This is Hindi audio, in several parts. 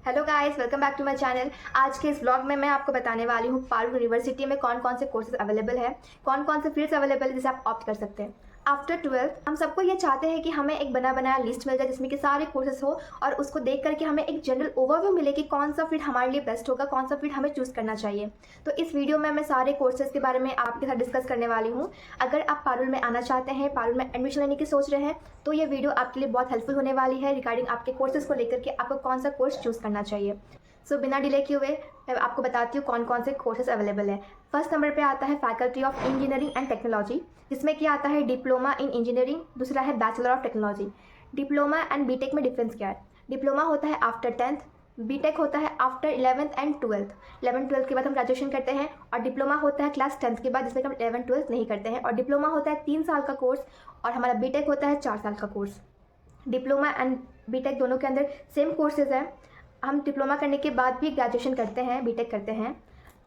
Hello guys, welcome back to my channel. आज के इस व्लॉग में मैं आपको बताने वाली हूँ पारुल यूनिवर्सिटी में कौन कौन से कोर्सेज अवेलेबल है, कौन कौन से फील्ड्स अवेलेबल है जिसे आप ऑप्ट कर सकते हैं। आफ्टर 12th हम सबको ये चाहते हैं कि हमें एक बना बनाया लिस्ट मिल जाए जिसमें कि सारे कोर्सेज हो और उसको देख करके हमें एक जनरल ओवरव्यू मिले कि कौन सा फील्ड हमारे लिए बेस्ट होगा, कौन सा फील्ड हमें चूज़ करना चाहिए। तो इस वीडियो में मैं सारे कोर्सेज के बारे में आपके साथ डिस्कस करने वाली हूँ। अगर आप पारुल में आना चाहते हैं, पारुल में एडमिशन लेने की सोच रहे हैं, तो ये वीडियो आपके लिए बहुत हेल्पफुल होने वाली है रिगार्डिंग आपके कोर्सेज को लेकर के आपको कौन सा कोर्स चूज़ करना चाहिए। सो बिना डिले किए हुए मैं आपको बताती हूँ कौन कौन से कोर्सेज अवेलेबल है। फर्स्ट नंबर पे आता है faculty of engineering and technology, जिसमें कि आता है डिप्लोमा इन इंजीनियरिंग, दूसरा है bachelor of technology. Diploma and BTech में डिफरेंस क्या है? डिप्लोमा होता है आफ्टर 10th, बीटेक होता है after 11th and 12th। 11th-12th के बाद हम ग्रेजुएशन करते हैं और डिप्लोमा होता है क्लास 10th के बाद, जिसमें हम 11th-12th नहीं करते हैं। और डिप्लोमा होता है 3 साल का कोर्स और हमारा बीटेक होता है 4 साल का कोर्स। डिप्लोमा एंड बीटेक दोनों के अंदर सेम कोर्सेज हैं। हम डिप्लोमा करने के बाद भी ग्रेजुएशन करते हैं, बीटेक करते हैं।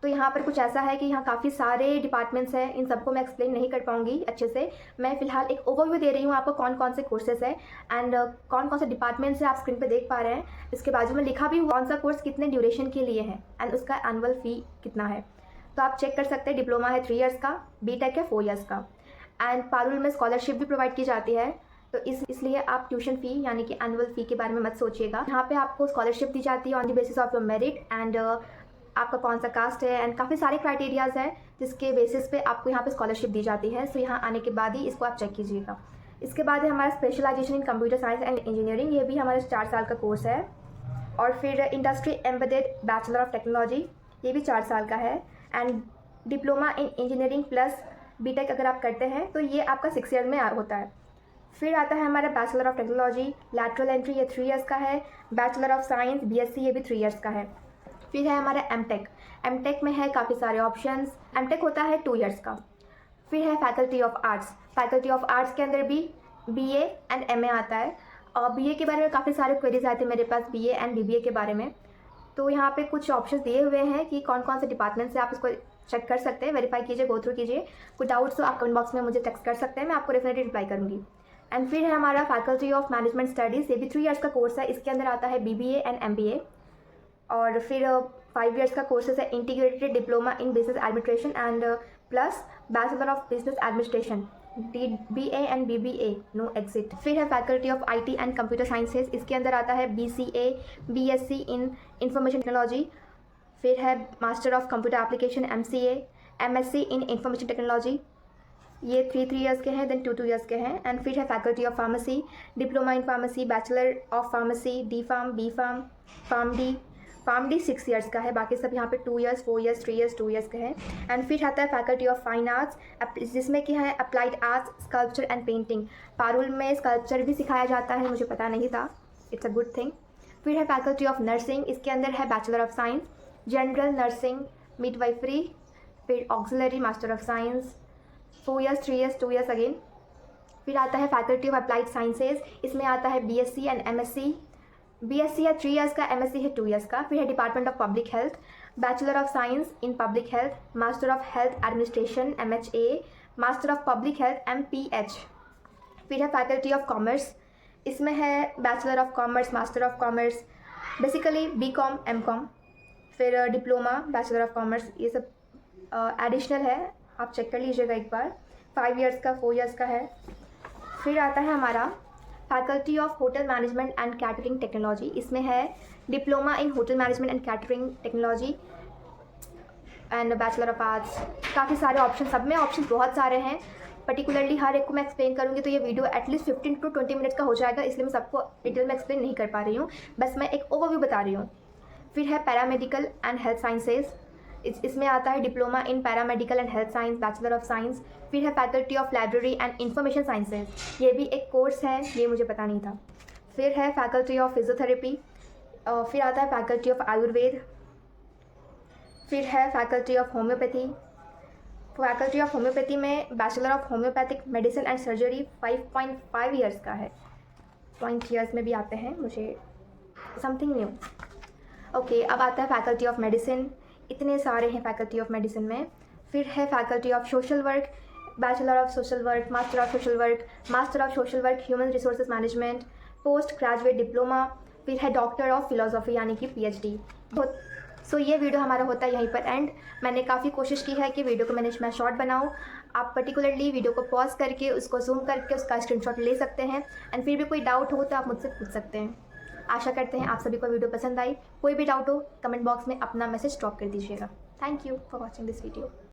तो यहाँ पर कुछ ऐसा है कि यहाँ काफ़ी सारे डिपार्टमेंट्स हैं, इन सबको मैं एक्सप्लेन नहीं कर पाऊँगी अच्छे से। मैं फ़िलहाल एक ओवरव्यू दे रही हूँ आपको कौन कौन से कोर्सेज है एंड कौन कौन से डिपार्टमेंट्स हैं, आप स्क्रीन पे देख पा रहे हैं। इसके बाजू में लिखा भी हुआ कौन सा कोर्स कितने ड्यूरेशन के लिए है एंड उसका एनुअल फ़ी कितना है। तो आप चेक कर सकते हैं। डिप्लोमा है 3 ईयर्स का, बीटेक है 4 ईयर्स का एंड पारुल में स्कॉलरशिप भी प्रोवाइड की जाती है। तो इसलिए आप ट्यूशन फ़ी यानी कि एनुअल फ़ी के बारे में मत सोचिएगा। यहाँ पे आपको स्कॉलरशिप दी जाती है on the basis of your merit and आपका कौन सा कास्ट है एंड काफ़ी सारे क्राइटेरियाज़ हैं जिसके बेसिस पे आपको यहाँ पे स्कॉलरशिप दी जाती है। सो यहाँ आने के बाद ही इसको आप चेक कीजिएगा। इसके बाद है हमारा specialization in computer science and engineering, ये भी हमारा 4 साल का कोर्स है। और फिर industry embedded bachelor of technology, ये भी 4 साल का है। And diploma in engineering plus BTech अगर आप करते हैं तो ये आपका 6 ईयर में होता है। फिर आता है हमारा bachelor of technology, lateral entry, ये 3 ईयर्स का है। बैचलर ऑफ साइंस बीएससी, ये भी 3 ईयर्स का है। फिर है हमारा एमटेक। एमटेक में है काफ़ी सारे ऑप्शंस। एमटेक होता है 2 ईयर्स का। फिर है faculty of arts. Faculty of arts के अंदर भी बीए एंड एमए आता है। और बीए के बारे में काफ़ी सारे क्वेरीज आते हैं मेरे पास बीए एंड बीबीए के बारे में। तो यहाँ पे कुछ ऑप्शंस दिए हुए हैं कि कौन कौन से डिपार्टमेंट से आप इसको चेक कर सकते हैं, वेरीफाई कीजिए, गो थ्रू कीजिए। कुछ डाउट्स तो आप कमेंट बॉक्स में मुझे टेक्स्ट कर सकते हैं, मैं आपको डेफिनेटली रिप्लाई करूँगी। एंड फिर है हमारा फैकल्टी ऑफ मैनेजमेंट स्टडीज़, ये भी 3 ईयर्स का कोर्स है। इसके अंदर आता है बीबीए एंड एमबीए। और फिर 5 ईयर्स का कोर्सेज है integrated diploma in business administration and plus bachelor of business administration, BA and BBA, no exit. फिर है faculty of IT and computer sciences, इसके अंदर आता है BCA, BSc in information technology. फिर है master of computer application MCA, MSc in information technology, ये 3 ईयर्स के हैं, देन 2 ईयर्स के हैं। एंड फिर है faculty of pharmacy, diploma in pharmacy, bachelor of pharmacy, D Pharm, B Pharm, pharm D 6 years का है। बाकी सब यहाँ पे 2 ईयर्स, 4 ईयर्स, 3 ईयर्स, 2 ईयर्स के हैं। एंड फिर आता है फैकल्टी ऑफ फाइन आर्ट्स, जिसमें कि है applied arts, sculpture and painting. Parul में स्कल्पचर भी सिखाया जाता है, मुझे पता नहीं था, इट्स अ गुड थिंग। फिर है फैकल्टी ऑफ नर्सिंग, इसके अंदर है bachelor of science, general nursing, midwifery, फिर auxiliary, master of science, 4 years, 3 years, 2 years again. फिर आता है फैकल्टी ऑफ अप्लाइड साइंसेज, इसमें आता है BSc एंड MSc। BSc है 3 ईयर्स का, MSc है 2 ईयर्स का। फिर है department of public health, bachelor of science in public health, master of health administration MHA, master of public health MPH। फिर है फैकल्टी ऑफ कॉमर्स, इसमें है bachelor of commerce, master of commerce, basically BCom MCom। फिर डिप्लोमा, बैचलर ऑफ कॉमर्स, ये सब एडिशनल है, आप चेक कर लीजिएगा एक बार। 5 ईयर्स का, 4 ईयर्स का है। फिर आता है हमारा faculty of hotel management and catering technology, इसमें है diploma in hotel management and catering technology and bachelor of arts. काफ़ी सारे ऑप्शन, सब में ऑप्शन बहुत सारे हैं। पर्टिकुलरली हर एक को मैं एक्सप्लेन करूँगी तो ये वीडियो एटलीस्ट 15 to 20 मिनट्स का हो जाएगा, इसलिए मैं सबको डिटेल में एक्सप्लेन नहीं कर पा रही हूँ, बस मैं एक ओवरव्यू बता रही हूँ। फिर है पैरामेडिकल एंड हेल्थ साइंसेज, इसमें आता है diploma in paramedical and health science, bachelor of science. फिर है faculty of library and information sciences, ये भी एक कोर्स है, ये मुझे पता नहीं था। फिर है फैकल्टी ऑफ फिजियोथेरेपी। फिर आता है फैकल्टी ऑफ आयुर्वेद। फिर है faculty of homoeopathy. Faculty of homoeopathy में bachelor of homoeopathic medicine and surgery 5.5 years का है। 0 ईयर्स में भी आते हैं, मुझे समथिंग न्यू। ओके, अब आता है फैकल्टी ऑफ मेडिसिन, इतने सारे हैं फैकल्टी ऑफ मेडिसिन में। फिर है faculty of social work, bachelor of social work, master of social work, master of social work human resources management, post graduate diploma, फिर है डॉक्टर ऑफ फिलोसॉफी यानी कि PhD। सो ये वीडियो हमारा होता है यहीं पर एंड। मैंने काफ़ी कोशिश की है कि वीडियो को मैं शॉर्ट बनाऊँ। आप पर्टिकुलरली वीडियो को पॉज करके उसको जूम करके उसका स्क्रीनशॉट ले सकते हैं एंड फिर भी कोई डाउट हो तो आप मुझसे पूछ सकते हैं। आशा करते हैं आप सभी को वीडियो पसंद आई। कोई भी डाउट हो कमेंट बॉक्स में अपना मैसेज ड्रॉप कर दीजिएगा। Thank you for watching this video.